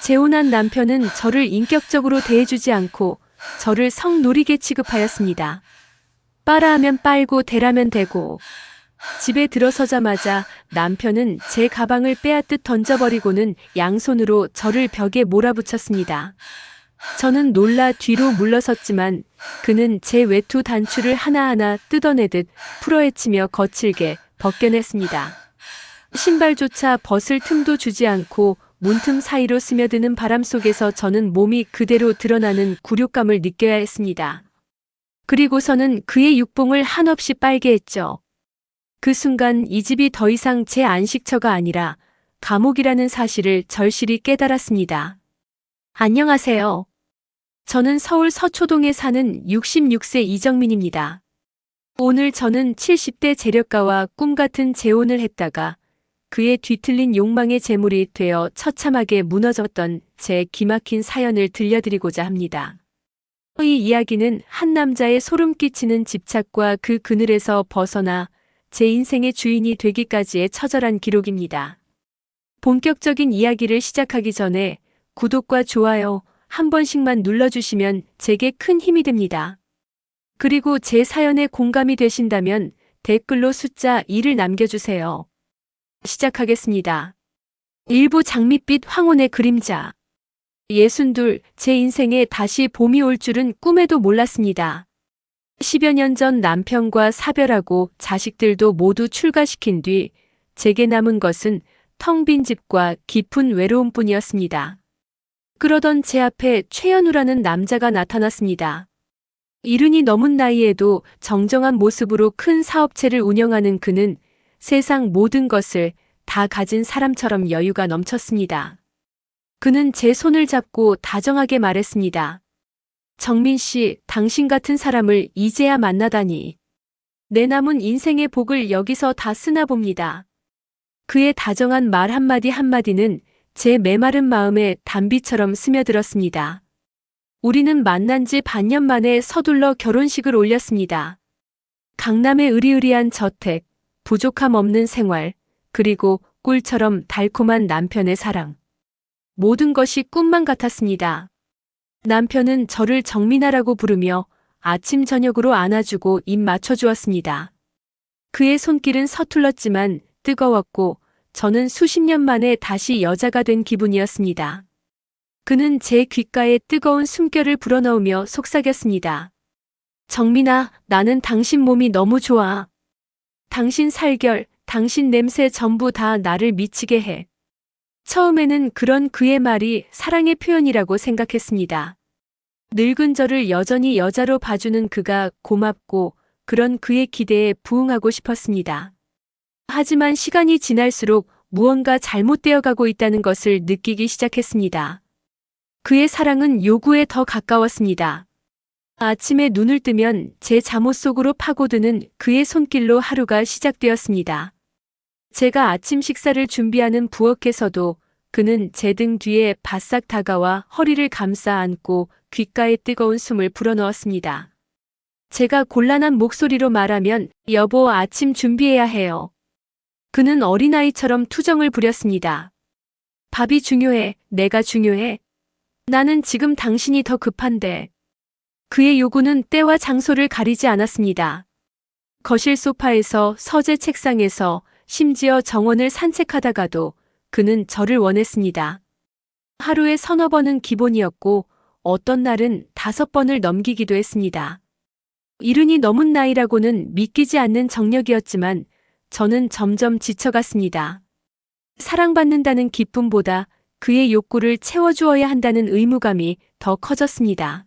재혼한 남편은 저를 인격적으로 대해주지 않고 저를 성노리개 취급하였습니다. 빨아하면 빨고 대라면 대고. 집에 들어서자마자 남편은 제 가방을 빼앗듯 던져버리고는 양손으로 저를 벽에 몰아붙였습니다. 저는 놀라 뒤로 물러섰지만 그는 제 외투 단추를 하나하나 뜯어내듯 풀어헤치며 거칠게 벗겨냈습니다. 신발조차 벗을 틈도 주지 않고 문틈 사이로 스며드는 바람 속에서 저는 몸이 그대로 드러나는 굴욕감을 느껴야 했습니다. 그리고서는 그의 육봉을 한없이 빨게 했죠. 그 순간 이 집이 더 이상 제 안식처가 아니라 감옥이라는 사실을 절실히 깨달았습니다. 안녕하세요. 저는 서울 서초동에 사는 66세 이정민입니다. 오늘 저는 70대 재력가와 꿈같은 재혼을 했다가 그의 뒤틀린 욕망의 제물이 되어 처참하게 무너졌던 제 기막힌 사연을 들려드리고자 합니다. 이 이야기는 한 남자의 소름 끼치는 집착과 그 그늘에서 벗어나 제 인생의 주인이 되기까지의 처절한 기록입니다. 본격적인 이야기를 시작하기 전에 구독과 좋아요 한 번씩만 눌러주시면 제게 큰 힘이 됩니다. 그리고 제 사연에 공감이 되신다면 댓글로 숫자 2를 남겨주세요. 시작하겠습니다. 일부 장밋빛 황혼의 그림자. 62, 제 인생에 다시 봄이 올 줄은 꿈에도 몰랐습니다. 10여 년 전 남편과 사별하고 자식들도 모두 출가시킨 뒤 제게 남은 것은 텅 빈 집과 깊은 외로움뿐이었습니다. 그러던 제 앞에 최현우라는 남자가 나타났습니다. 이른이 넘은 나이에도 정정한 모습으로 큰 사업체를 운영하는 그는 세상 모든 것을 다 가진 사람처럼 여유가 넘쳤습니다. 그는 제 손을 잡고 다정하게 말했습니다. 정민 씨, 당신 같은 사람을 이제야 만나다니. 내 남은 인생의 복을 여기서 다 쓰나 봅니다. 그의 다정한 말 한마디 한마디는 제 메마른 마음에 단비처럼 스며들었습니다. 우리는 만난 지 반년 만에 서둘러 결혼식을 올렸습니다. 강남의 으리으리한 저택, 부족함 없는 생활, 그리고 꿀처럼 달콤한 남편의 사랑. 모든 것이 꿈만 같았습니다. 남편은 저를 정민아라고 부르며 아침 저녁으로 안아주고 입 맞춰주었습니다. 그의 손길은 서툴렀지만 뜨거웠고 저는 수십 년 만에 다시 여자가 된 기분이었습니다. 그는 제 귓가에 뜨거운 숨결을 불어넣으며 속삭였습니다. 정민아, 나는 당신 몸이 너무 좋아. 당신 살결, 당신 냄새 전부 다 나를 미치게 해. 처음에는 그런 그의 말이 사랑의 표현이라고 생각했습니다. 늙은 저를 여전히 여자로 봐주는 그가 고맙고 그런 그의 기대에 부응하고 싶었습니다. 하지만 시간이 지날수록 무언가 잘못되어 가고 있다는 것을 느끼기 시작했습니다. 그의 사랑은 요구에 더 가까웠습니다. 아침에 눈을 뜨면 제 잠옷 속으로 파고드는 그의 손길로 하루가 시작되었습니다. 제가 아침 식사를 준비하는 부엌에서도 그는 제 등 뒤에 바싹 다가와 허리를 감싸 안고 귓가에 뜨거운 숨을 불어넣었습니다. 제가 곤란한 목소리로 말하면 여보, 아침 준비해야 해요. 그는 어린아이처럼 투정을 부렸습니다. 밥이 중요해, 내가 중요해. 나는 지금 당신이 더 급한데. 그의 요구는 때와 장소를 가리지 않았습니다. 거실 소파에서, 서재 책상에서, 심지어 정원을 산책하다가도 그는 저를 원했습니다. 하루에 서너 번은 기본이었고 어떤 날은 5번을 넘기기도 했습니다. 이른이 넘은 나이라고는 믿기지 않는 정력이었지만 저는 점점 지쳐갔습니다. 사랑받는다는 기쁨보다 그의 욕구를 채워주어야 한다는 의무감이 더 커졌습니다.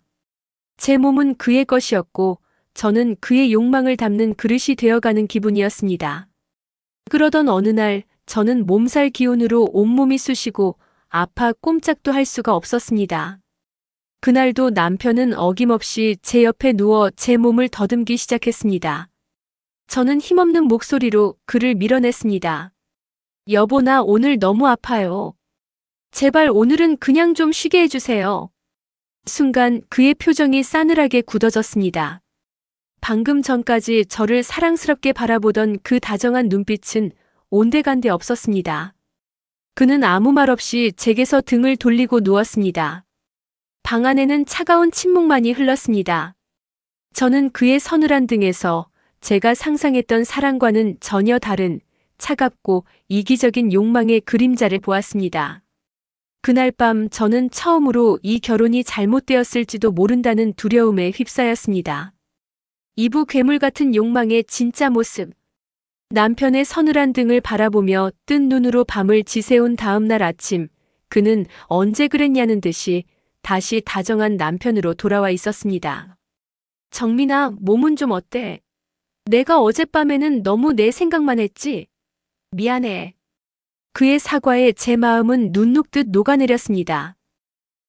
제 몸은 그의 것이었고 저는 그의 욕망을 담는 그릇이 되어가는 기분이었습니다. 그러던 어느 날 저는 몸살 기운으로 온몸이 쑤시고 아파 꼼짝도 할 수가 없었습니다. 그날도 남편은 어김없이 제 옆에 누워 제 몸을 더듬기 시작했습니다. 저는 힘없는 목소리로 그를 밀어냈습니다. 여보, 나 오늘 너무 아파요. 제발 오늘은 그냥 좀 쉬게 해주세요. 순간 그의 표정이 싸늘하게 굳어졌습니다. 방금 전까지 저를 사랑스럽게 바라보던 그 다정한 눈빛은 온데간데 없었습니다. 그는 아무 말 없이 제게서 등을 돌리고 누웠습니다. 방 안에는 차가운 침묵만이 흘렀습니다. 저는 그의 서늘한 등에서 제가 상상했던 사랑과는 전혀 다른 차갑고 이기적인 욕망의 그림자를 보았습니다. 그날 밤 저는 처음으로 이 결혼이 잘못되었을지도 모른다는 두려움에 휩싸였습니다. 이부 괴물 같은 욕망의 진짜 모습. 남편의 서늘한 등을 바라보며 뜬 눈으로 밤을 지새운 다음 날 아침, 그는 언제 그랬냐는 듯이 다시 다정한 남편으로 돌아와 있었습니다. 정민아, 몸은 좀 어때? 내가 어젯밤에는 너무 내 생각만 했지? 미안해. 그의 사과에 제 마음은 눈 녹듯 녹아내렸습니다.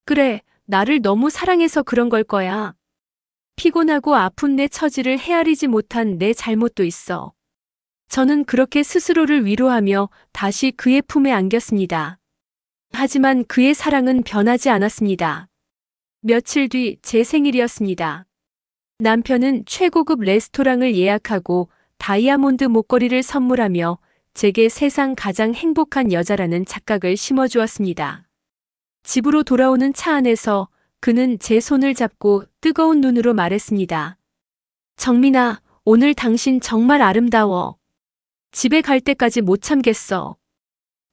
그래, 나를 너무 사랑해서 그런 걸 거야. 피곤하고 아픈 내 처지를 헤아리지 못한 내 잘못도 있어. 저는 그렇게 스스로를 위로하며 다시 그의 품에 안겼습니다. 하지만 그의 사랑은 변하지 않았습니다. 며칠 뒤 제 생일이었습니다. 남편은 최고급 레스토랑을 예약하고 다이아몬드 목걸이를 선물하며 제게 세상 가장 행복한 여자라는 착각을 심어주었습니다. 집으로 돌아오는 차 안에서 그는 제 손을 잡고 뜨거운 눈으로 말했습니다. 정민아, 오늘 당신 정말 아름다워. 집에 갈 때까지 못 참겠어.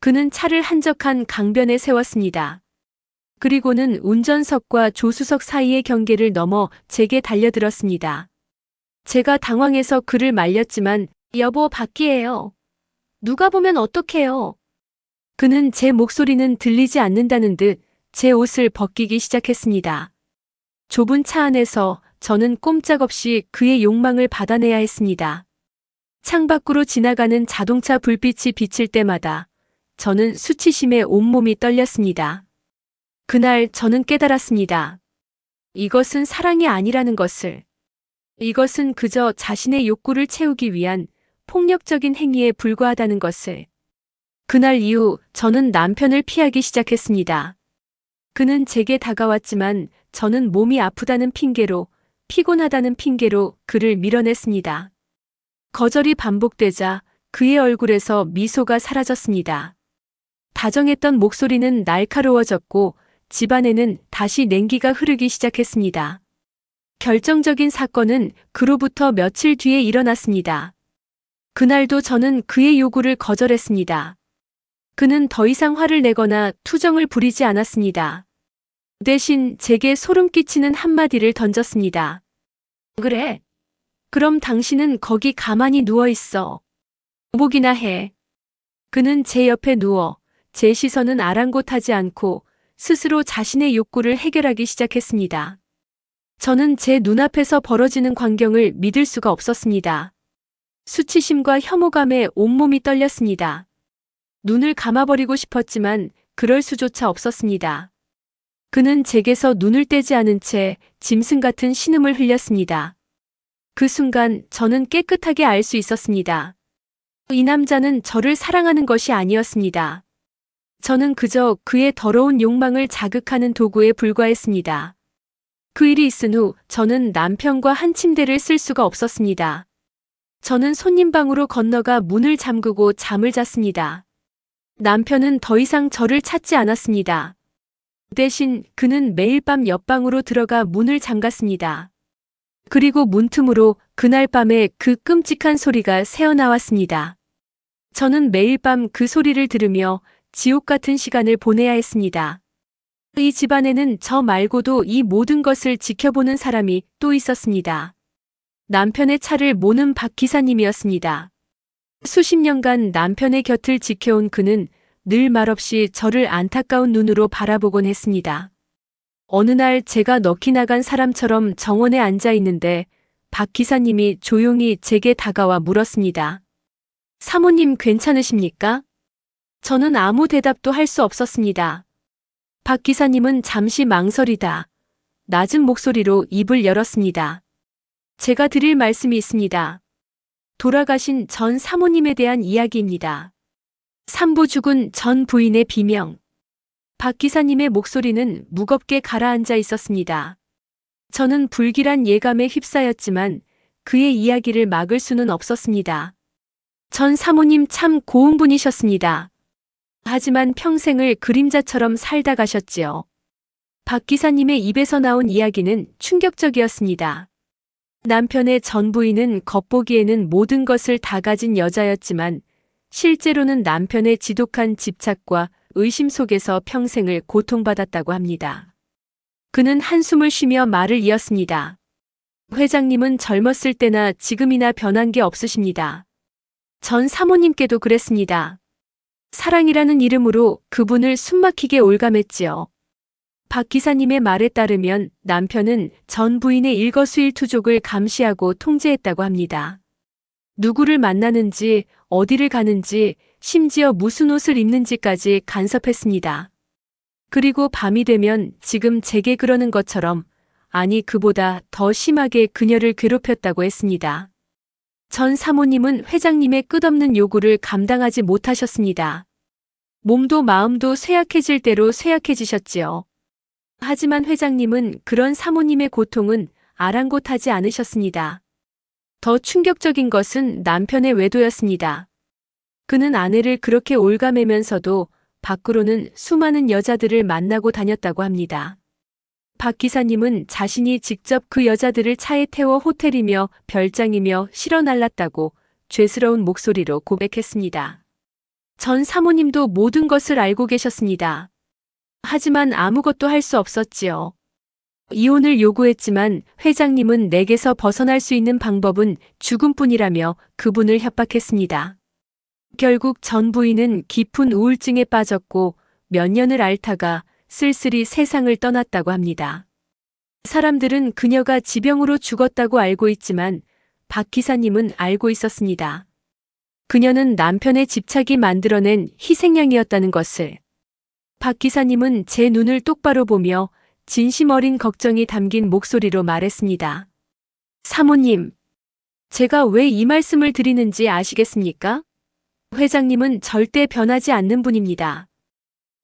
그는 차를 한적한 강변에 세웠습니다. 그리고는 운전석과 조수석 사이의 경계를 넘어 제게 달려들었습니다. 제가 당황해서 그를 말렸지만 여보, 밖이에요. 누가 보면 어떡해요. 그는 제 목소리는 들리지 않는다는 듯 제 옷을 벗기기 시작했습니다. 좁은 차 안에서 저는 꼼짝없이 그의 욕망을 받아내야 했습니다. 창밖으로 지나가는 자동차 불빛이 비칠 때마다 저는 수치심에 온몸이 떨렸습니다. 그날 저는 깨달았습니다. 이것은 사랑이 아니라는 것을. 이것은 그저 자신의 욕구를 채우기 위한 폭력적인 행위에 불과하다는 것을. 그날 이후 저는 남편을 피하기 시작했습니다. 그는 제게 다가왔지만 저는 몸이 아프다는 핑계로, 피곤하다는 핑계로 그를 밀어냈습니다. 거절이 반복되자 그의 얼굴에서 미소가 사라졌습니다. 다정했던 목소리는 날카로워졌고 집안에는 다시 냉기가 흐르기 시작했습니다. 결정적인 사건은 그로부터 며칠 뒤에 일어났습니다. 그날도 저는 그의 요구를 거절했습니다. 그는 더 이상 화를 내거나 투정을 부리지 않았습니다. 대신 제게 소름 끼치는 한마디를 던졌습니다. 그래. 그럼 당신은 거기 가만히 누워 있어. 보기나 해. 그는 제 옆에 누워 제 시선은 아랑곳하지 않고 스스로 자신의 욕구를 해결하기 시작했습니다. 저는 제 눈앞에서 벌어지는 광경을 믿을 수가 없었습니다. 수치심과 혐오감에 온몸이 떨렸습니다. 눈을 감아버리고 싶었지만 그럴 수조차 없었습니다. 그는 제게서 눈을 떼지 않은 채 짐승 같은 신음을 흘렸습니다. 그 순간 저는 깨끗하게 알 수 있었습니다. 이 남자는 저를 사랑하는 것이 아니었습니다. 저는 그저 그의 더러운 욕망을 자극하는 도구에 불과했습니다. 그 일이 있은 후 저는 남편과 한 침대를 쓸 수가 없었습니다. 저는 손님방으로 건너가 문을 잠그고 잠을 잤습니다. 남편은 더 이상 저를 찾지 않았습니다. 대신 그는 매일 밤 옆방으로 들어가 문을 잠갔습니다. 그리고 문틈으로 그날 밤에 그 끔찍한 소리가 새어나왔습니다. 저는 매일 밤 그 소리를 들으며 지옥 같은 시간을 보내야 했습니다. 이 집안에는 저 말고도 이 모든 것을 지켜보는 사람이 또 있었습니다. 남편의 차를 모는 박 기사님이었습니다. 수십 년간 남편의 곁을 지켜온 그는 늘 말없이 저를 안타까운 눈으로 바라보곤 했습니다. 어느 날 제가 넋이 나간 사람처럼 정원에 앉아 있는데 박 기사님이 조용히 제게 다가와 물었습니다. 사모님 괜찮으십니까? 저는 아무 대답도 할 수 없었습니다. 박 기사님은 잠시 망설이다 낮은 목소리로 입을 열었습니다. 제가 드릴 말씀이 있습니다. 돌아가신 전 사모님에 대한 이야기입니다. 산부 죽은 전 부인의 비명. 박 기사님의 목소리는 무겁게 가라앉아 있었습니다. 저는 불길한 예감에 휩싸였지만 그의 이야기를 막을 수는 없었습니다. 전 사모님 참 고운 분이셨습니다. 하지만 평생을 그림자처럼 살다 가셨지요. 박 기사님의 입에서 나온 이야기는 충격적이었습니다. 남편의 전 부인은 겉보기에는 모든 것을 다 가진 여자였지만 실제로는 남편의 지독한 집착과 의심 속에서 평생을 고통받았다고 합니다. 그는 한숨을 쉬며 말을 이었습니다. 회장님은 젊었을 때나 지금이나 변한 게 없으십니다. 전 사모님께도 그랬습니다. 사랑이라는 이름으로 그분을 숨막히게 올감했지요. 박 기사님의 말에 따르면 남편은 전 부인의 일거수일투족을 감시하고 통제했다고 합니다. 누구를 만나는지, 어디를 가는지, 심지어 무슨 옷을 입는지까지 간섭했습니다. 그리고 밤이 되면 지금 제게 그러는 것처럼, 아니 그보다 더 심하게 그녀를 괴롭혔다고 했습니다. 전 사모님은 회장님의 끝없는 요구를 감당하지 못하셨습니다. 몸도 마음도 쇠약해질 대로 쇠약해지셨지요. 하지만 회장님은 그런 사모님의 고통은 아랑곳하지 않으셨습니다. 더 충격적인 것은 남편의 외도였습니다. 그는 아내를 그렇게 올가매면서도 밖으로는 수많은 여자들을 만나고 다녔다고 합니다. 박 기사님은 자신이 직접 그 여자들을 차에 태워 호텔이며 별장이며 실어 날랐다고 죄스러운 목소리로 고백했습니다. 전 사모님도 모든 것을 알고 계셨습니다. 하지만 아무것도 할 수 없었지요. 이혼을 요구했지만 회장님은 내게서 벗어날 수 있는 방법은 죽음뿐이라며 그분을 협박했습니다. 결국 전 부인은 깊은 우울증에 빠졌고 몇 년을 앓다가 쓸쓸히 세상을 떠났다고 합니다. 사람들은 그녀가 지병으로 죽었다고 알고 있지만 박 기사님은 알고 있었습니다. 그녀는 남편의 집착이 만들어낸 희생양이었다는 것을. 박 기사님은 제 눈을 똑바로 보며 진심 어린 걱정이 담긴 목소리로 말했습니다. 사모님, 제가 왜 이 말씀을 드리는지 아시겠습니까? 회장님은 절대 변하지 않는 분입니다.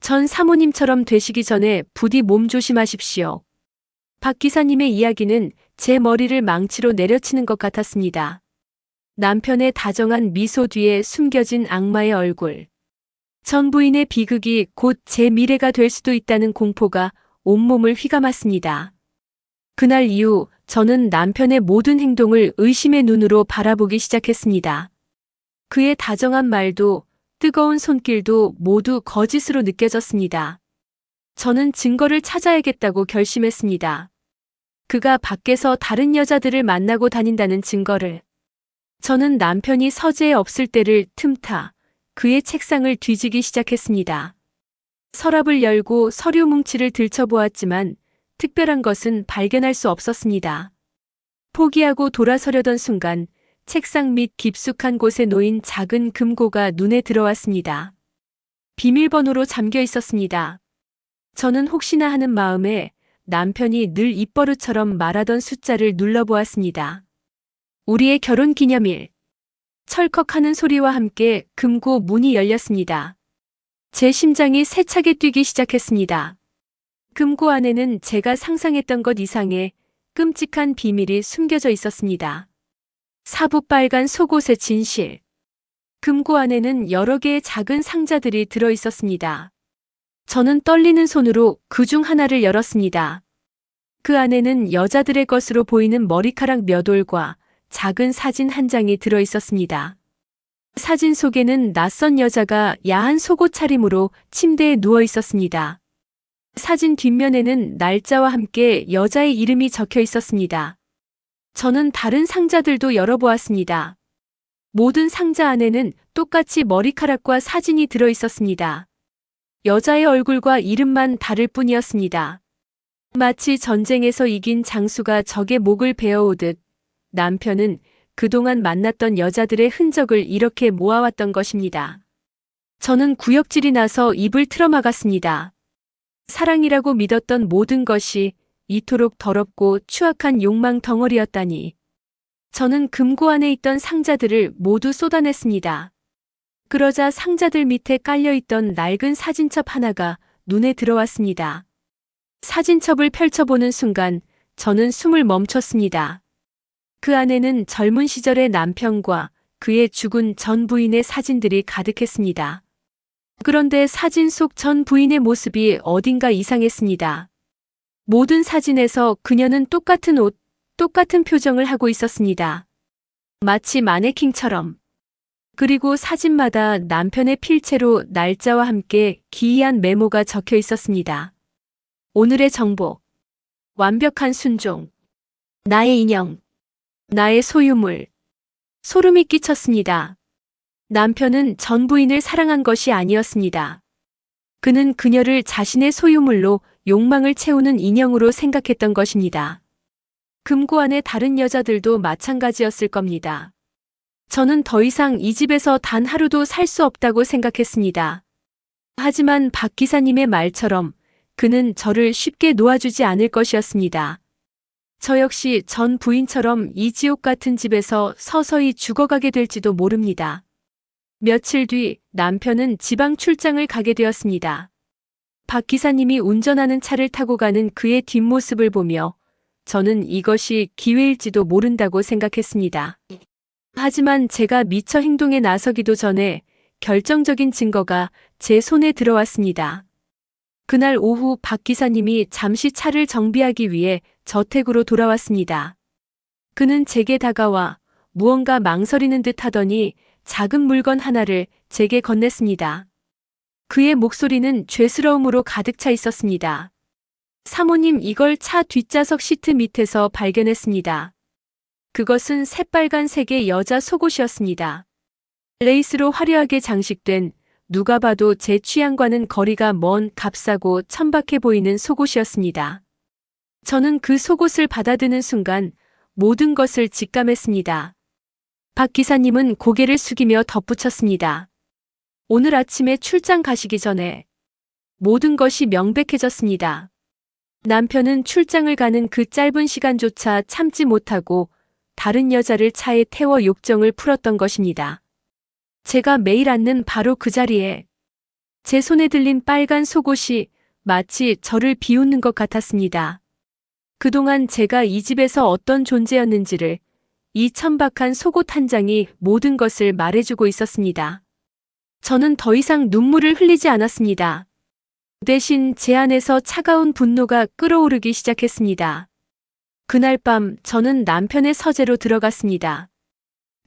전 사모님처럼 되시기 전에 부디 몸 조심하십시오. 박 기사님의 이야기는 제 머리를 망치로 내려치는 것 같았습니다. 남편의 다정한 미소 뒤에 숨겨진 악마의 얼굴. 전 부인의 비극이 곧 제 미래가 될 수도 있다는 공포가 온몸을 휘감았습니다. 그날 이후 저는 남편의 모든 행동을 의심의 눈으로 바라보기 시작했습니다. 그의 다정한 말도 뜨거운 손길도 모두 거짓으로 느껴졌습니다. 저는 증거를 찾아야겠다고 결심했습니다. 그가 밖에서 다른 여자들을 만나고 다닌다는 증거를. 저는 남편이 서재에 없을 때를 틈타 그의 책상을 뒤지기 시작했습니다. 서랍을 열고 서류 뭉치를 들춰보았지만 특별한 것은 발견할 수 없었습니다. 포기하고 돌아서려던 순간 책상 밑 깊숙한 곳에 놓인 작은 금고가 눈에 들어왔습니다. 비밀번호로 잠겨 있었습니다. 저는 혹시나 하는 마음에 남편이 늘 입버릇처럼 말하던 숫자를 눌러보았습니다. 우리의 결혼 기념일. 철컥하는 소리와 함께 금고 문이 열렸습니다. 제 심장이 세차게 뛰기 시작했습니다. 금고 안에는 제가 상상했던 것 이상의 끔찍한 비밀이 숨겨져 있었습니다. 사부빨간 속옷의 진실. 금고 안에는 여러 개의 작은 상자들이 들어 있었습니다. 저는 떨리는 손으로 그중 하나를 열었습니다. 그 안에는 여자들의 것으로 보이는 머리카락 몇 올과 작은 사진 한 장이 들어 있었습니다. 사진 속에는 낯선 여자가 야한 속옷 차림으로 침대에 누워 있었습니다. 사진 뒷면에는 날짜와 함께 여자의 이름이 적혀 있었습니다. 저는 다른 상자들도 열어보았습니다. 모든 상자 안에는 똑같이 머리카락과 사진이 들어 있었습니다. 여자의 얼굴과 이름만 다를 뿐이었습니다. 마치 전쟁에서 이긴 장수가 적의 목을 베어오듯 남편은 그동안 만났던 여자들의 흔적을 이렇게 모아왔던 것입니다. 저는 구역질이 나서 입을 틀어막았습니다. 사랑이라고 믿었던 모든 것이 이토록 더럽고 추악한 욕망 덩어리였다니. 저는 금고 안에 있던 상자들을 모두 쏟아냈습니다. 그러자 상자들 밑에 깔려있던 낡은 사진첩 하나가 눈에 들어왔습니다. 사진첩을 펼쳐보는 순간 저는 숨을 멈췄습니다. 그 안에는 젊은 시절의 남편과 그의 죽은 전 부인의 사진들이 가득했습니다. 그런데 사진 속 전 부인의 모습이 어딘가 이상했습니다. 모든 사진에서 그녀는 똑같은 옷, 똑같은 표정을 하고 있었습니다. 마치 마네킹처럼. 그리고 사진마다 남편의 필체로 날짜와 함께 기이한 메모가 적혀 있었습니다. 오늘의 정복. 완벽한 순종. 나의 인형. 나의 소유물. 소름이 끼쳤습니다. 남편은 전 부인을 사랑한 것이 아니었습니다. 그는 그녀를 자신의 소유물로 욕망을 채우는 인형으로 생각했던 것입니다. 금고 안의 다른 여자들도 마찬가지였을 겁니다. 저는 더 이상 이 집에서 단 하루도 살 수 없다고 생각했습니다. 하지만 박 기사님의 말처럼 그는 저를 쉽게 놓아주지 않을 것이었습니다. 저 역시 전 부인처럼 이 지옥 같은 집에서 서서히 죽어가게 될지도 모릅니다. 며칠 뒤 남편은 지방 출장을 가게 되었습니다. 박 기사님이 운전하는 차를 타고 가는 그의 뒷모습을 보며 저는 이것이 기회일지도 모른다고 생각했습니다. 하지만 제가 미처 행동에 나서기도 전에 결정적인 증거가 제 손에 들어왔습니다. 그날 오후 박 기사님이 잠시 차를 정비하기 위해 저택으로 돌아왔습니다. 그는 제게 다가와 무언가 망설이는 듯 하더니 작은 물건 하나를 제게 건넸습니다. 그의 목소리는 죄스러움으로 가득 차 있었습니다. 사모님, 이걸 차 뒷좌석 시트 밑에서 발견했습니다. 그것은 새빨간색의 여자 속옷이었습니다. 레이스로 화려하게 장식된 누가 봐도 제 취향과는 거리가 먼 값싸고 천박해 보이는 속옷이었습니다. 저는 그 속옷을 받아드는 순간 모든 것을 직감했습니다. 박 기사님은 고개를 숙이며 덧붙였습니다. 오늘 아침에 출장 가시기 전에 모든 것이 명백해졌습니다. 남편은 출장을 가는 그 짧은 시간조차 참지 못하고 다른 여자를 차에 태워 욕정을 풀었던 것입니다. 제가 매일 앉는 바로 그 자리에 제 손에 들린 빨간 속옷이 마치 저를 비웃는 것 같았습니다. 그동안 제가 이 집에서 어떤 존재였는지를 이 천박한 속옷 한 장이 모든 것을 말해주고 있었습니다. 저는 더 이상 눈물을 흘리지 않았습니다. 대신 제 안에서 차가운 분노가 끓어오르기 시작했습니다. 그날 밤 저는 남편의 서재로 들어갔습니다.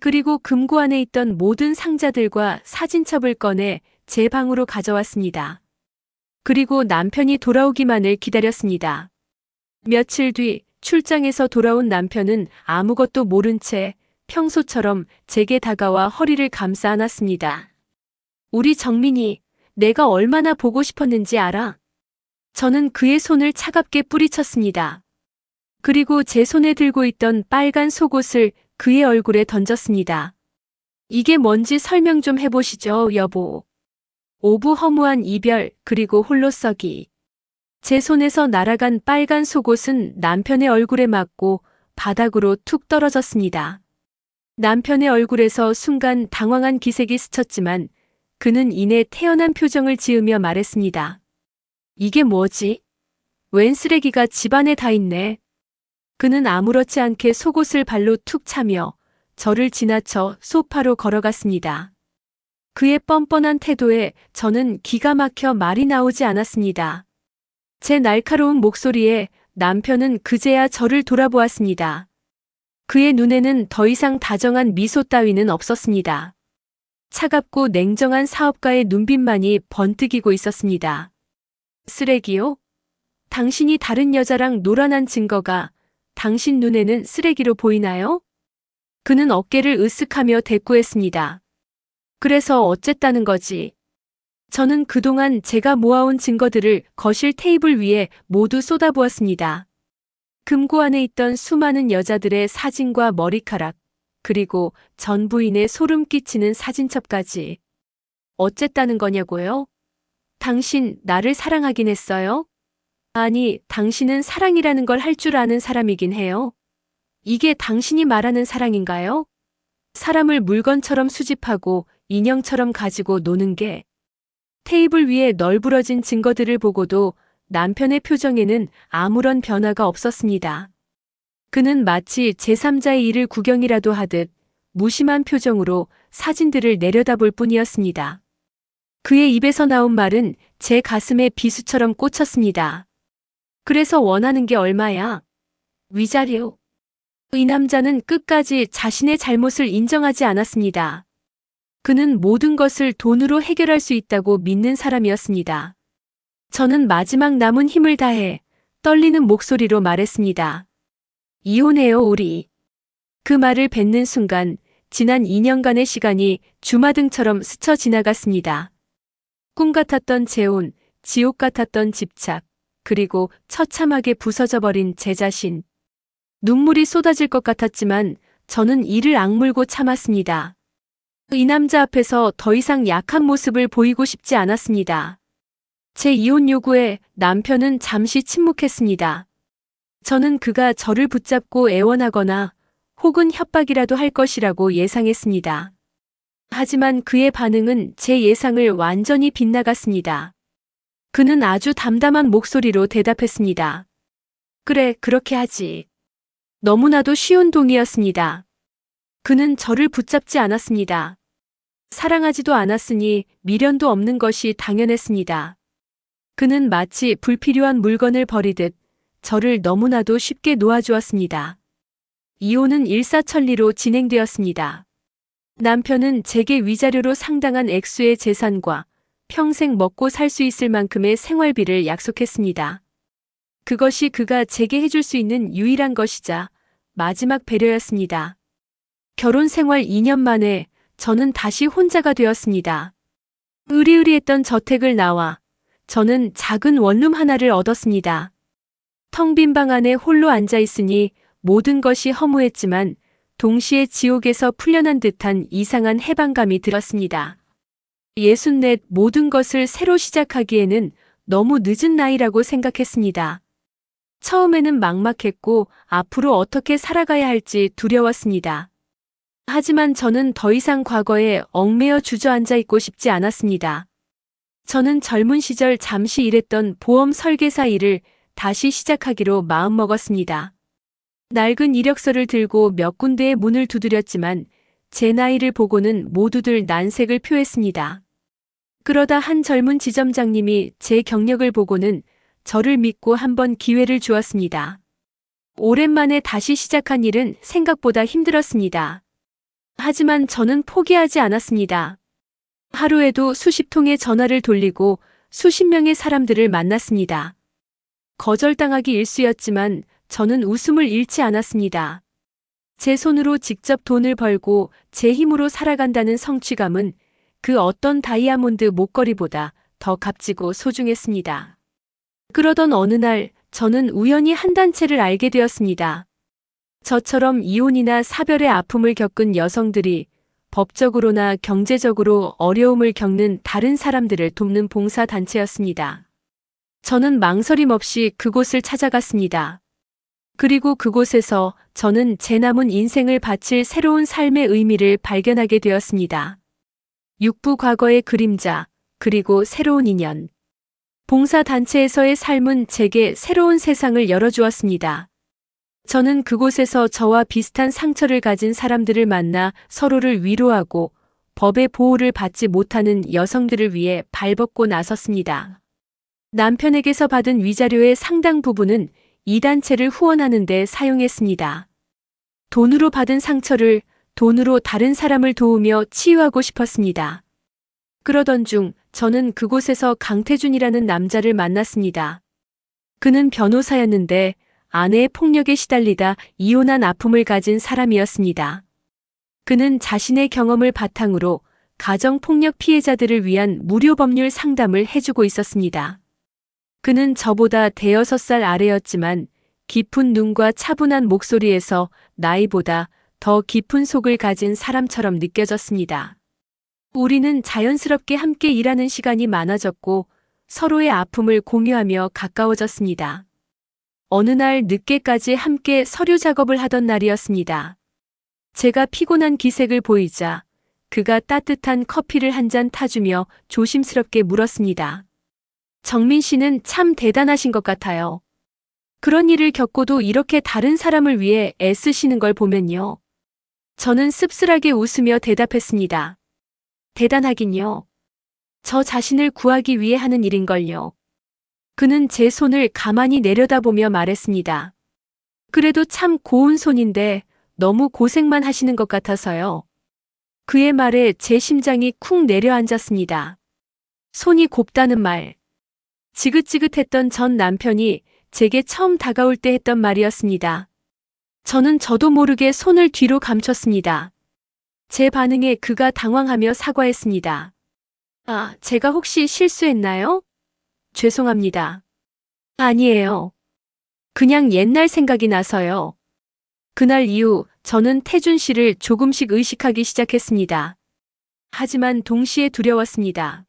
그리고 금고 안에 있던 모든 상자들과 사진첩을 꺼내 제 방으로 가져왔습니다. 그리고 남편이 돌아오기만을 기다렸습니다. 며칠 뒤 출장에서 돌아온 남편은 아무것도 모른 채 평소처럼 제게 다가와 허리를 감싸 안았습니다. 우리 정민이, 내가 얼마나 보고 싶었는지 알아? 저는 그의 손을 차갑게 뿌리쳤습니다. 그리고 제 손에 들고 있던 빨간 속옷을 그의 얼굴에 던졌습니다. 이게 뭔지 설명 좀 해보시죠, 여보. 오부 허무한 이별, 그리고 홀로 서기. 제 손에서 날아간 빨간 속옷은 남편의 얼굴에 맞고 바닥으로 툭 떨어졌습니다. 남편의 얼굴에서 순간 당황한 기색이 스쳤지만 그는 이내 태연한 표정을 지으며 말했습니다. 이게 뭐지? 웬 쓰레기가 집안에 다 있네. 그는 아무렇지 않게 속옷을 발로 툭 차며 저를 지나쳐 소파로 걸어갔습니다. 그의 뻔뻔한 태도에 저는 기가 막혀 말이 나오지 않았습니다. 제 날카로운 목소리에 남편은 그제야 저를 돌아보았습니다. 그의 눈에는 더 이상 다정한 미소 따위는 없었습니다. 차갑고 냉정한 사업가의 눈빛만이 번뜩이고 있었습니다. 쓰레기요? 당신이 다른 여자랑 놀아난 증거가 당신 눈에는 쓰레기로 보이나요? 그는 어깨를 으쓱하며 대꾸했습니다. 그래서 어쨌다는 거지? 저는 그동안 제가 모아온 증거들을 거실 테이블 위에 모두 쏟아부었습니다. 금고 안에 있던 수많은 여자들의 사진과 머리카락, 그리고 전 부인의 소름 끼치는 사진첩까지. 어쨌다는 거냐고요? 당신 나를 사랑하긴 했어요? 아니, 당신은 사랑이라는 걸 할 줄 아는 사람이긴 해요. 이게 당신이 말하는 사랑인가요? 사람을 물건처럼 수집하고 인형처럼 가지고 노는 게. 테이블 위에 널브러진 증거들을 보고도 남편의 표정에는 아무런 변화가 없었습니다. 그는 마치 제3자의 일을 구경이라도 하듯 무심한 표정으로 사진들을 내려다볼 뿐이었습니다. 그의 입에서 나온 말은 제 가슴에 비수처럼 꽂혔습니다. 그래서 원하는 게 얼마야? 위자료. 이 남자는 끝까지 자신의 잘못을 인정하지 않았습니다. 그는 모든 것을 돈으로 해결할 수 있다고 믿는 사람이었습니다. 저는 마지막 남은 힘을 다해 떨리는 목소리로 말했습니다. 이혼해요, 우리. 그 말을 뱉는 순간 지난 2년간의 시간이 주마등처럼 스쳐 지나갔습니다. 꿈 같았던 재혼, 지옥 같았던 집착, 그리고 처참하게 부서져 버린 제 자신. 눈물이 쏟아질 것 같았지만 저는 이를 악물고 참았습니다. 이 남자 앞에서 더 이상 약한 모습을 보이고 싶지 않았습니다. 제 이혼 요구에 남편은 잠시 침묵했습니다. 저는 그가 저를 붙잡고 애원하거나 혹은 협박이라도 할 것이라고 예상했습니다. 하지만 그의 반응은 제 예상을 완전히 빗나갔습니다. 그는 아주 담담한 목소리로 대답했습니다. 그래, 그렇게 하지. 너무나도 쉬운 동의였습니다. 그는 저를 붙잡지 않았습니다. 사랑하지도 않았으니 미련도 없는 것이 당연했습니다. 그는 마치 불필요한 물건을 버리듯 저를 너무나도 쉽게 놓아주었습니다. 이혼은 일사천리로 진행되었습니다. 남편은 제게 위자료로 상당한 액수의 재산과 평생 먹고 살 수 있을 만큼의 생활비를 약속했습니다. 그것이 그가 제게 해줄 수 있는 유일한 것이자 마지막 배려였습니다. 결혼 생활 2년 만에 저는 다시 혼자가 되었습니다. 으리으리했던 저택을 나와 저는 작은 원룸 하나를 얻었습니다. 텅 빈 방 안에 홀로 앉아 있으니 모든 것이 허무했지만 동시에 지옥에서 풀려난 듯한 이상한 해방감이 들었습니다. 64 모든 것을 새로 시작하기에는 너무 늦은 나이라고 생각했습니다. 처음에는 막막했고 앞으로 어떻게 살아가야 할지 두려웠습니다. 하지만 저는 더 이상 과거에 얽매여 주저앉아 있고 싶지 않았습니다. 저는 젊은 시절 잠시 일했던 보험 설계사 일을 다시 시작하기로 마음먹었습니다. 낡은 이력서를 들고 몇 군데의 문을 두드렸지만 제 나이를 보고는 모두들 난색을 표했습니다. 그러다 한 젊은 지점장님이 제 경력을 보고는 저를 믿고 한번 기회를 주었습니다. 오랜만에 다시 시작한 일은 생각보다 힘들었습니다. 하지만 저는 포기하지 않았습니다. 하루에도 수십 통의 전화를 돌리고 수십 명의 사람들을 만났습니다. 거절당하기 일쑤였지만 저는 웃음을 잃지 않았습니다. 제 손으로 직접 돈을 벌고 제 힘으로 살아간다는 성취감은 그 어떤 다이아몬드 목걸이보다 더 값지고 소중했습니다. 그러던 어느 날 저는 우연히 한 단체를 알게 되었습니다. 저처럼 이혼이나 사별의 아픔을 겪은 여성들이 법적으로나 경제적으로 어려움을 겪는 다른 사람들을 돕는 봉사단체였습니다. 저는 망설임 없이 그곳을 찾아갔습니다. 그리고 그곳에서 저는 제 남은 인생을 바칠 새로운 삶의 의미를 발견하게 되었습니다. 육부 과거의 그림자, 그리고 새로운 인연. 봉사단체에서의 삶은 제게 새로운 세상을 열어주었습니다. 저는 그곳에서 저와 비슷한 상처를 가진 사람들을 만나 서로를 위로하고 법의 보호를 받지 못하는 여성들을 위해 발벗고 나섰습니다. 남편에게서 받은 위자료의 상당 부분은 이 단체를 후원하는 데 사용했습니다. 돈으로 받은 상처를 돈으로 다른 사람을 도우며 치유하고 싶었습니다. 그러던 중 저는 그곳에서 강태준이라는 남자를 만났습니다. 그는 변호사였는데 아내의 폭력에 시달리다 이혼한 아픔을 가진 사람이었습니다. 그는 자신의 경험을 바탕으로 가정폭력 피해자들을 위한 무료 법률 상담을 해주고 있었습니다. 그는 저보다 대여섯 살 아래였지만 깊은 눈과 차분한 목소리에서 나이보다 더 깊은 속을 가진 사람처럼 느껴졌습니다. 우리는 자연스럽게 함께 일하는 시간이 많아졌고 서로의 아픔을 공유하며 가까워졌습니다. 어느 날 늦게까지 함께 서류 작업을 하던 날이었습니다. 제가 피곤한 기색을 보이자 그가 따뜻한 커피를 한 잔 타주며 조심스럽게 물었습니다. 정민 씨는 참 대단하신 것 같아요. 그런 일을 겪고도 이렇게 다른 사람을 위해 애쓰시는 걸 보면요. 저는 씁쓸하게 웃으며 대답했습니다. 대단하긴요. 저 자신을 구하기 위해 하는 일인걸요. 그는 제 손을 가만히 내려다보며 말했습니다. 그래도 참 고운 손인데 너무 고생만 하시는 것 같아서요. 그의 말에 제 심장이 쿵 내려앉았습니다. 손이 곱다는 말. 지긋지긋했던 전 남편이 제게 처음 다가올 때 했던 말이었습니다. 저는 저도 모르게 손을 뒤로 감췄습니다. 제 반응에 그가 당황하며 사과했습니다. 아, 제가 혹시 실수했나요? 죄송합니다. 아니에요. 그냥 옛날 생각이 나서요. 그날 이후 저는 태준 씨를 조금씩 의식하기 시작했습니다. 하지만 동시에 두려웠습니다.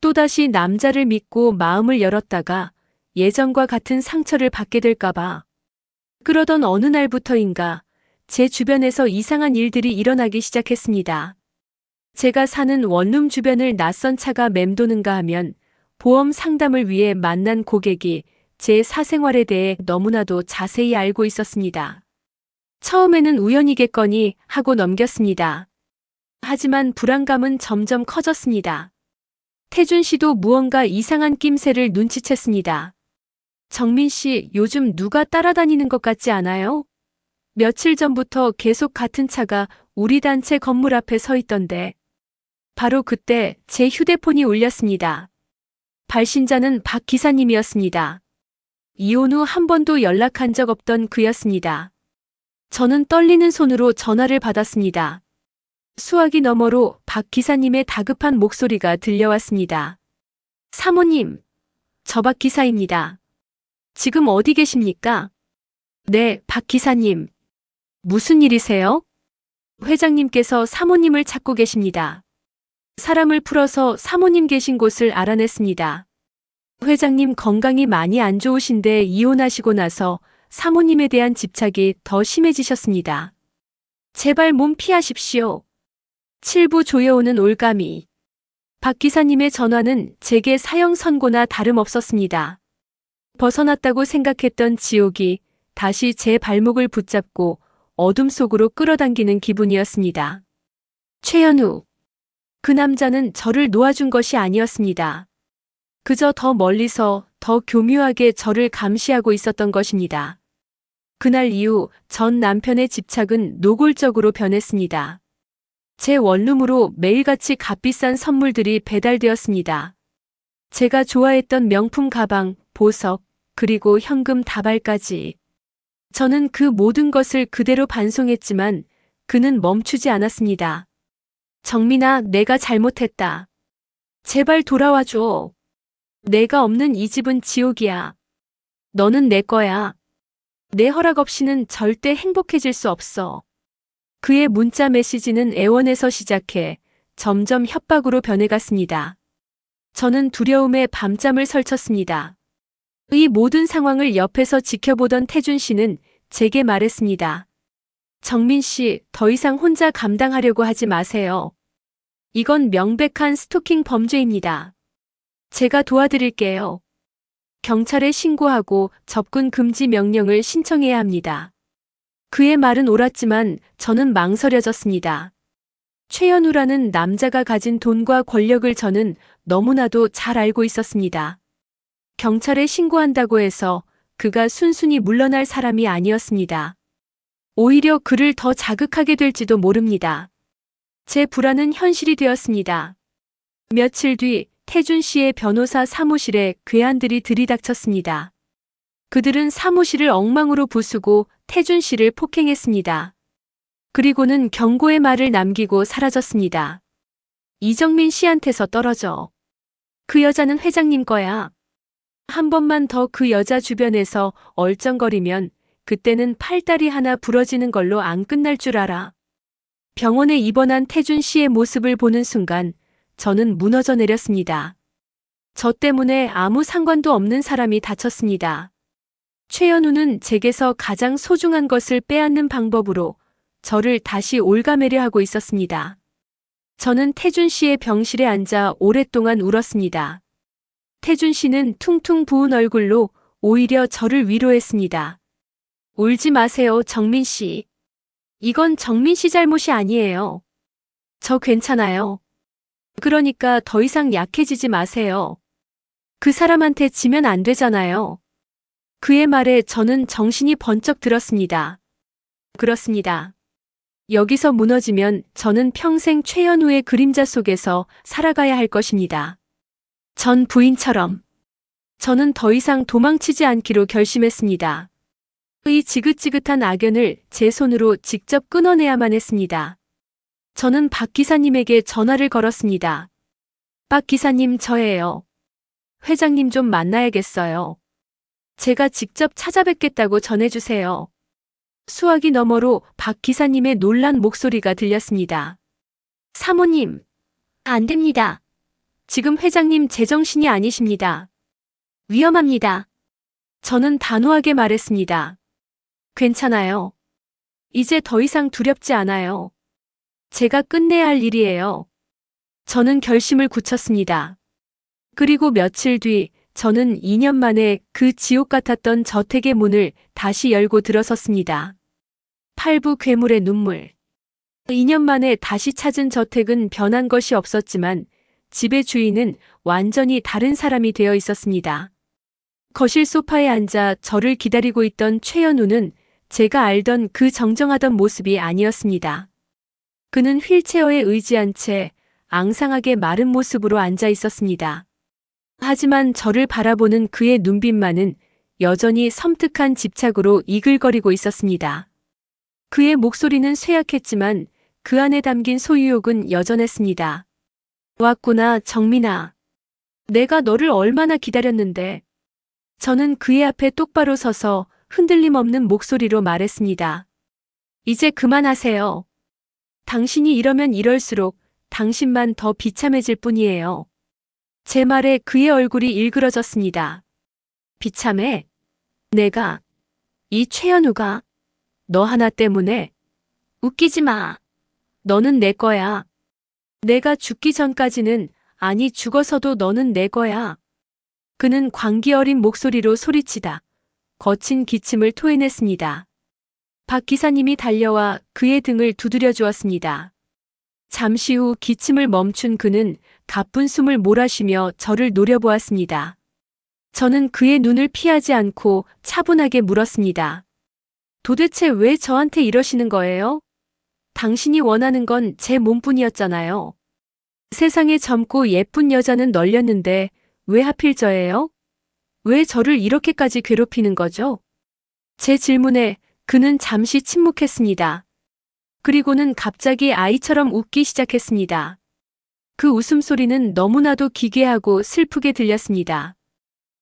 또다시 남자를 믿고 마음을 열었다가 예전과 같은 상처를 받게 될까봐. 그러던 어느 날부터인가 제 주변에서 이상한 일들이 일어나기 시작했습니다. 제가 사는 원룸 주변을 낯선 차가 맴도는가 하면 보험 상담을 위해 만난 고객이 제 사생활에 대해 너무나도 자세히 알고 있었습니다. 처음에는 우연이겠거니 하고 넘겼습니다. 하지만 불안감은 점점 커졌습니다. 태준 씨도 무언가 이상한 낌새를 눈치챘습니다. 정민 씨, 요즘 누가 따라다니는 것 같지 않아요? 며칠 전부터 계속 같은 차가 우리 단체 건물 앞에 서 있던데. 바로 그때 제 휴대폰이 울렸습니다. 발신자는 박 기사님이었습니다. 이혼 후 한 번도 연락한 적 없던 그였습니다. 저는 떨리는 손으로 전화를 받았습니다. 수화기 너머로 박 기사님의 다급한 목소리가 들려왔습니다. 사모님, 저 박 기사입니다. 지금 어디 계십니까? 네, 박 기사님. 무슨 일이세요? 회장님께서 사모님을 찾고 계십니다. 사람을 풀어서 사모님 계신 곳을 알아냈습니다. 회장님 건강이 많이 안 좋으신데 이혼하시고 나서 사모님에 대한 집착이 더 심해지셨습니다. 제발 몸 피하십시오. 7부 조여오는 올가미. 박 기사님의 전화는 제게 사형 선고나 다름없었습니다. 벗어났다고 생각했던 지옥이 다시 제 발목을 붙잡고 어둠 속으로 끌어당기는 기분이었습니다. 최현우. 그 남자는 저를 놓아준 것이 아니었습니다. 그저 더 멀리서 더 교묘하게 저를 감시하고 있었던 것입니다. 그날 이후 전 남편의 집착은 노골적으로 변했습니다. 제 원룸으로 매일같이 값비싼 선물들이 배달되었습니다. 제가 좋아했던 명품 가방, 보석, 그리고 현금 다발까지. 저는 그 모든 것을 그대로 반송했지만 그는 멈추지 않았습니다. 정민아, 내가 잘못했다. 제발 돌아와줘. 내가 없는 이 집은 지옥이야. 너는 내 거야. 내 허락 없이는 절대 행복해질 수 없어. 그의 문자 메시지는 애원에서 시작해 점점 협박으로 변해갔습니다. 저는 두려움에 밤잠을 설쳤습니다. 이 모든 상황을 옆에서 지켜보던 태준 씨는 제게 말했습니다. 정민 씨, 더 이상 혼자 감당하려고 하지 마세요. 이건 명백한 스토킹 범죄입니다. 제가 도와드릴게요. 경찰에 신고하고 접근 금지 명령을 신청해야 합니다. 그의 말은 옳았지만 저는 망설여졌습니다. 최현우라는 남자가 가진 돈과 권력을 저는 너무나도 잘 알고 있었습니다. 경찰에 신고한다고 해서 그가 순순히 물러날 사람이 아니었습니다. 오히려 그를 더 자극하게 될지도 모릅니다. 제 불안은 현실이 되었습니다. 며칠 뒤 태준 씨의 변호사 사무실에 괴한들이 들이닥쳤습니다. 그들은 사무실을 엉망으로 부수고 태준 씨를 폭행했습니다. 그리고는 경고의 말을 남기고 사라졌습니다. 이정민 씨한테서 떨어져. 그 여자는 회장님 거야. 한 번만 더 그 여자 주변에서 얼쩡거리면 그때는 팔다리 하나 부러지는 걸로 안 끝날 줄 알아. 병원에 입원한 태준 씨의 모습을 보는 순간 저는 무너져 내렸습니다. 저 때문에 아무 상관도 없는 사람이 다쳤습니다. 최현우는 제게서 가장 소중한 것을 빼앗는 방법으로 저를 다시 올가매려 하고 있었습니다. 저는 태준 씨의 병실에 앉아 오랫동안 울었습니다. 태준 씨는 퉁퉁 부은 얼굴로 오히려 저를 위로했습니다. 울지 마세요, 정민 씨. 이건 정민 씨 잘못이 아니에요. 저 괜찮아요. 그러니까 더 이상 약해지지 마세요. 그 사람한테 지면 안 되잖아요. 그의 말에 저는 정신이 번쩍 들었습니다. 그렇습니다. 여기서 무너지면 저는 평생 최연우의 그림자 속에서 살아가야 할 것입니다. 전 부인처럼. 저는 더 이상 도망치지 않기로 결심했습니다. 이 지긋지긋한 악연을 제 손으로 직접 끊어내야만 했습니다. 저는 박 기사님에게 전화를 걸었습니다. 박 기사님, 저예요. 회장님 좀 만나야겠어요. 제가 직접 찾아뵙겠다고 전해주세요. 수화기 너머로 박 기사님의 놀란 목소리가 들렸습니다. 사모님, 안 됩니다. 지금 회장님 제정신이 아니십니다. 위험합니다. 저는 단호하게 말했습니다. 괜찮아요. 이제 더 이상 두렵지 않아요. 제가 끝내야 할 일이에요. 저는 결심을 굳혔습니다. 그리고 며칠 뒤 저는 2년 만에 그 지옥 같았던 저택의 문을 다시 열고 들어섰습니다. 팔부 괴물의 눈물. 2년 만에 다시 찾은 저택은 변한 것이 없었지만 집의 주인은 완전히 다른 사람이 되어 있었습니다. 거실 소파에 앉아 저를 기다리고 있던 최연우는 제가 알던 그 정정하던 모습이 아니었습니다. 그는 휠체어에 의지한 채 앙상하게 마른 모습으로 앉아 있었습니다. 하지만 저를 바라보는 그의 눈빛만은 여전히 섬뜩한 집착으로 이글거리고 있었습니다. 그의 목소리는 쇠약했지만 그 안에 담긴 소유욕은 여전했습니다. 왔구나, 정민아. 내가 너를 얼마나 기다렸는데. 저는 그의 앞에 똑바로 서서 흔들림 없는 목소리로 말했습니다. 이제 그만하세요. 당신이 이러면 이럴수록 당신만 더 비참해질 뿐이에요. 제 말에 그의 얼굴이 일그러졌습니다. 비참해? 내가? 이 최연우가? 너 하나 때문에? 웃기지 마. 너는 내 거야. 내가 죽기 전까지는, 아니 죽어서도 너는 내 거야. 그는 광기 어린 목소리로 소리치다 거친 기침을 토해냈습니다. 박 기사님이 달려와 그의 등을 두드려 주었습니다. 잠시 후 기침을 멈춘 그는 가쁜 숨을 몰아쉬며 저를 노려보았습니다. 저는 그의 눈을 피하지 않고 차분하게 물었습니다. 도대체 왜 저한테 이러시는 거예요? 당신이 원하는 건 제 몸뿐이었잖아요. 세상에 젊고 예쁜 여자는 널렸는데 왜 하필 저예요? 왜 저를 이렇게까지 괴롭히는 거죠? 제 질문에 그는 잠시 침묵했습니다. 그리고는 갑자기 아이처럼 웃기 시작했습니다. 그 웃음소리는 너무나도 기괴하고 슬프게 들렸습니다.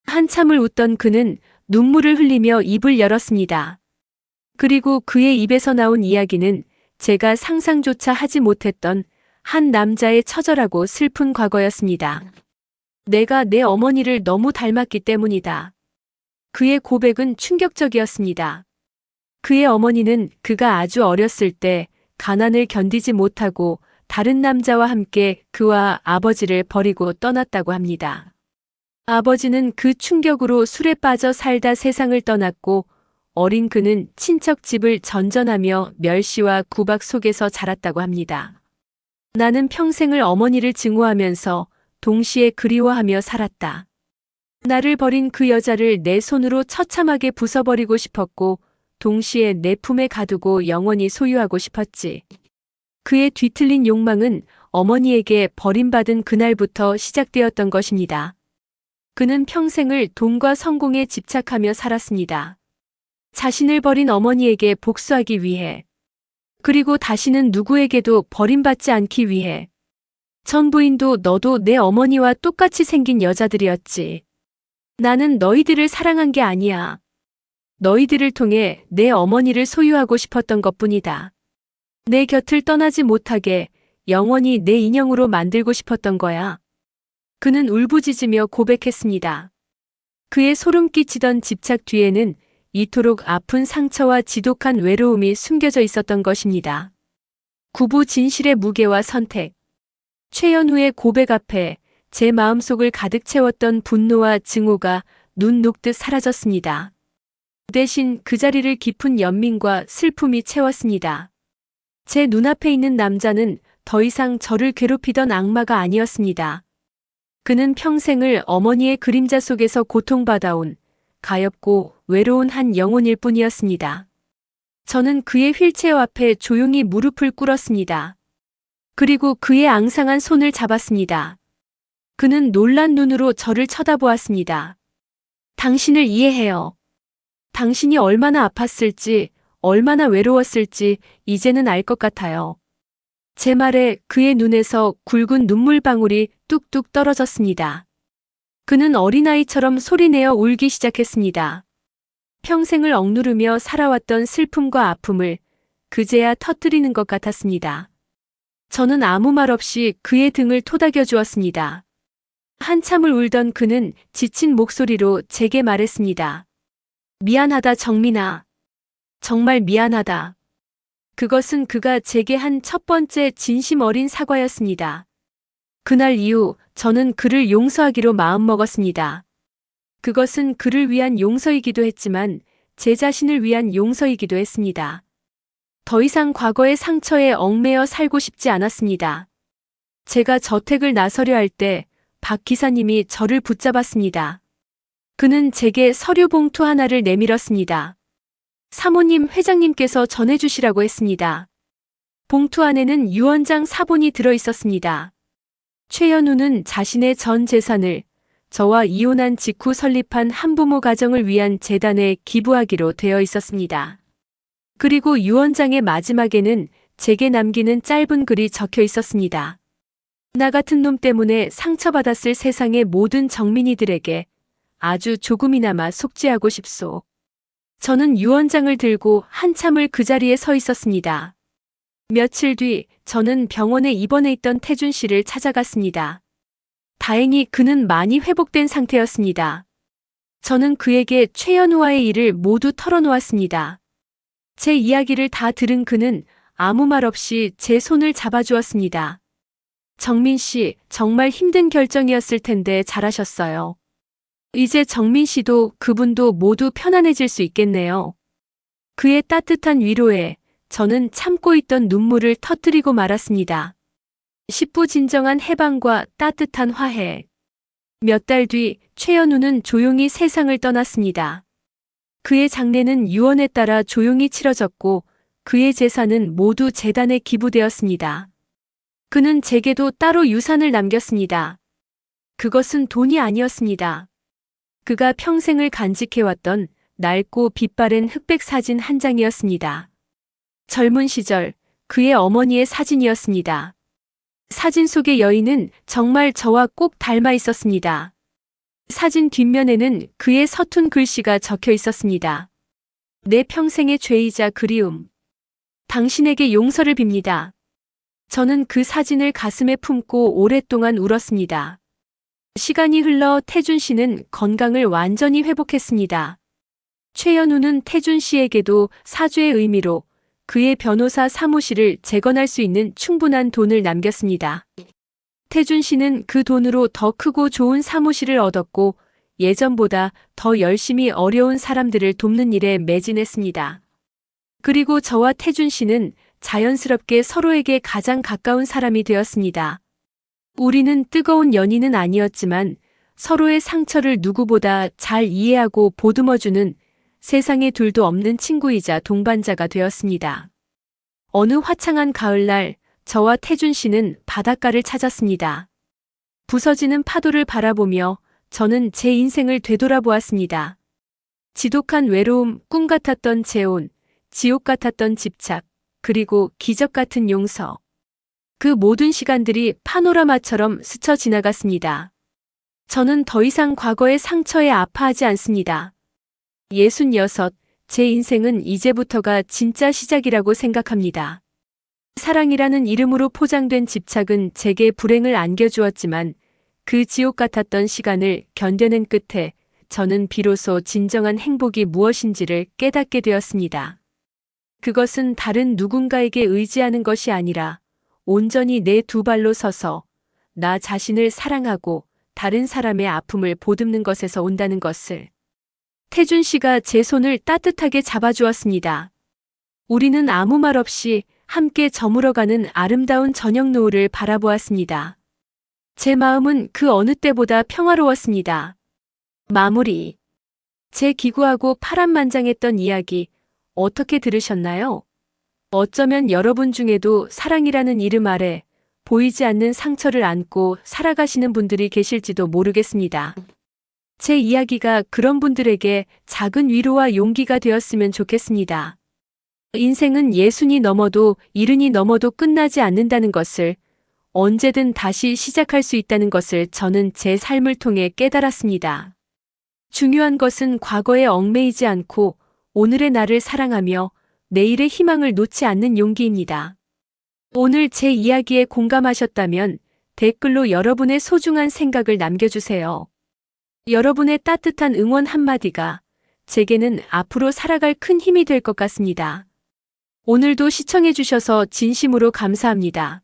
한참을 웃던 그는 눈물을 흘리며 입을 열었습니다. 그리고 그의 입에서 나온 이야기는 제가 상상조차 하지 못했던 한 남자의 처절하고 슬픈 과거였습니다. 내가 내 어머니를 너무 닮았기 때문이다. 그의 고백은 충격적이었습니다. 그의 어머니는 그가 아주 어렸을 때 가난을 견디지 못하고 다른 남자와 함께 그와 아버지를 버리고 떠났다고 합니다. 아버지는 그 충격으로 술에 빠져 살다 세상을 떠났고 어린 그는 친척 집을 전전하며 멸시와 구박 속에서 자랐다고 합니다. 나는 평생을 어머니를 증오하면서 동시에 그리워하며 살았다. 나를 버린 그 여자를 내 손으로 처참하게 부숴버리고 싶었고 동시에 내 품에 가두고 영원히 소유하고 싶었지. 그의 뒤틀린 욕망은 어머니에게 버림받은 그날부터 시작되었던 것입니다. 그는 평생을 돈과 성공에 집착하며 살았습니다. 자신을 버린 어머니에게 복수하기 위해, 그리고 다시는 누구에게도 버림받지 않기 위해. 전 부인도 너도 내 어머니와 똑같이 생긴 여자들이었지. 나는 너희들을 사랑한 게 아니야. 너희들을 통해 내 어머니를 소유하고 싶었던 것뿐이다. 내 곁을 떠나지 못하게 영원히 내 인형으로 만들고 싶었던 거야. 그는 울부짖으며 고백했습니다. 그의 소름 끼치던 집착 뒤에는 이토록 아픈 상처와 지독한 외로움이 숨겨져 있었던 것입니다. 구부 진실의 무게와 선택. 최연우의 고백 앞에 제 마음속을 가득 채웠던 분노와 증오가 눈 녹듯 사라졌습니다. 대신 그 자리를 깊은 연민과 슬픔이 채웠습니다. 제 눈앞에 있는 남자는 더 이상 저를 괴롭히던 악마가 아니었습니다. 그는 평생을 어머니의 그림자 속에서 고통받아온 가엾고 외로운 한 영혼일 뿐이었습니다. 저는 그의 휠체어 앞에 조용히 무릎을 꿇었습니다. 그리고 그의 앙상한 손을 잡았습니다. 그는 놀란 눈으로 저를 쳐다보았습니다. 당신을 이해해요. 당신이 얼마나 아팠을지, 얼마나 외로웠을지 이제는 알 것 같아요. 제 말에 그의 눈에서 굵은 눈물방울이 뚝뚝 떨어졌습니다. 그는 어린아이처럼 소리내어 울기 시작했습니다. 평생을 억누르며 살아왔던 슬픔과 아픔을 그제야 터뜨리는 것 같았습니다. 저는 아무 말 없이 그의 등을 토닥여 주었습니다. 한참을 울던 그는 지친 목소리로 제게 말했습니다. 미안하다, 정민아. 정말 미안하다. 그것은 그가 제게 한 첫 번째 진심 어린 사과였습니다. 그날 이후 저는 그를 용서하기로 마음먹었습니다. 그것은 그를 위한 용서이기도 했지만 제 자신을 위한 용서이기도 했습니다. 더 이상 과거의 상처에 얽매여 살고 싶지 않았습니다. 제가 저택을 나서려 할 때 박 기사님이 저를 붙잡았습니다. 그는 제게 서류 봉투 하나를 내밀었습니다. 사모님, 회장님께서 전해주시라고 했습니다. 봉투 안에는 유언장 사본이 들어 있었습니다. 최연우는 자신의 전 재산을 저와 이혼한 직후 설립한 한부모 가정을 위한 재단에 기부하기로 되어 있었습니다. 그리고 유언장의 마지막에는 제게 남기는 짧은 글이 적혀 있었습니다. 나 같은 놈 때문에 상처받았을 세상의 모든 정민이들에게 아주 조금이나마 속죄하고 싶소. 저는 유언장을 들고 한참을 그 자리에 서 있었습니다. 며칠 뒤 저는 병원에 입원해 있던 태준 씨를 찾아갔습니다. 다행히 그는 많이 회복된 상태였습니다. 저는 그에게 최연우와의 일을 모두 털어놓았습니다. 제 이야기를 다 들은 그는 아무 말 없이 제 손을 잡아주었습니다. 정민 씨, 정말 힘든 결정이었을 텐데 잘하셨어요. 이제 정민 씨도 그분도 모두 편안해질 수 있겠네요. 그의 따뜻한 위로에 저는 참고 있던 눈물을 터뜨리고 말았습니다. 십부진정한 해방과 따뜻한 화해. 몇 달 뒤 최연우는 조용히 세상을 떠났습니다. 그의 장례는 유언에 따라 조용히 치러졌고 그의 재산은 모두 재단에 기부되었습니다. 그는 제게도 따로 유산을 남겼습니다. 그것은 돈이 아니었습니다. 그가 평생을 간직해왔던 낡고 빛바랜 흑백 사진 한 장이었습니다. 젊은 시절 그의 어머니의 사진이었습니다. 사진 속의 여인은 정말 저와 꼭 닮아 있었습니다. 사진 뒷면에는 그의 서툰 글씨가 적혀 있었습니다. 내 평생의 죄이자 그리움. 당신에게 용서를 빕니다. 저는 그 사진을 가슴에 품고 오랫동안 울었습니다. 시간이 흘러 태준 씨는 건강을 완전히 회복했습니다. 최연우는 태준 씨에게도 사죄의 의미로 그의 변호사 사무실을 재건할 수 있는 충분한 돈을 남겼습니다. 태준 씨는 그 돈으로 더 크고 좋은 사무실을 얻었고 예전보다 더 열심히 어려운 사람들을 돕는 일에 매진했습니다. 그리고 저와 태준 씨는 자연스럽게 서로에게 가장 가까운 사람이 되었습니다. 우리는 뜨거운 연인은 아니었지만 서로의 상처를 누구보다 잘 이해하고 보듬어주는 세상에 둘도 없는 친구이자 동반자가 되었습니다. 어느 화창한 가을날 저와 태준 씨는 바닷가를 찾았습니다. 부서지는 파도를 바라보며 저는 제 인생을 되돌아보았습니다. 지독한 외로움, 꿈 같았던 재혼, 지옥 같았던 집착, 그리고 기적 같은 용서. 그 모든 시간들이 파노라마처럼 스쳐 지나갔습니다. 저는 더 이상 과거의 상처에 아파하지 않습니다. 66, 제 인생은 이제부터가 진짜 시작이라고 생각합니다. 사랑이라는 이름으로 포장된 집착은 제게 불행을 안겨주었지만 그 지옥 같았던 시간을 견뎌낸 끝에 저는 비로소 진정한 행복이 무엇인지를 깨닫게 되었습니다. 그것은 다른 누군가에게 의지하는 것이 아니라 온전히 내 두 발로 서서 나 자신을 사랑하고 다른 사람의 아픔을 보듬는 것에서 온다는 것을. 태준 씨가 제 손을 따뜻하게 잡아주었습니다. 우리는 아무 말 없이 함께 저물어가는 아름다운 저녁 노을을 바라보았습니다. 제 마음은 그 어느 때보다 평화로웠습니다. 마무리. 제 기구하고 파란만장했던 이야기 어떻게 들으셨나요? 어쩌면 여러분 중에도 사랑이라는 이름 아래 보이지 않는 상처를 안고 살아가시는 분들이 계실지도 모르겠습니다. 제 이야기가 그런 분들에게 작은 위로와 용기가 되었으면 좋겠습니다. 인생은 예순이 넘어도 일흔이 넘어도 끝나지 않는다는 것을, 언제든 다시 시작할 수 있다는 것을 저는 제 삶을 통해 깨달았습니다. 중요한 것은 과거에 얽매이지 않고 오늘의 나를 사랑하며 내일의 희망을 놓지 않는 용기입니다. 오늘 제 이야기에 공감하셨다면 댓글로 여러분의 소중한 생각을 남겨주세요. 여러분의 따뜻한 응원 한마디가 제게는 앞으로 살아갈 큰 힘이 될 것 같습니다. 오늘도 시청해주셔서 진심으로 감사합니다.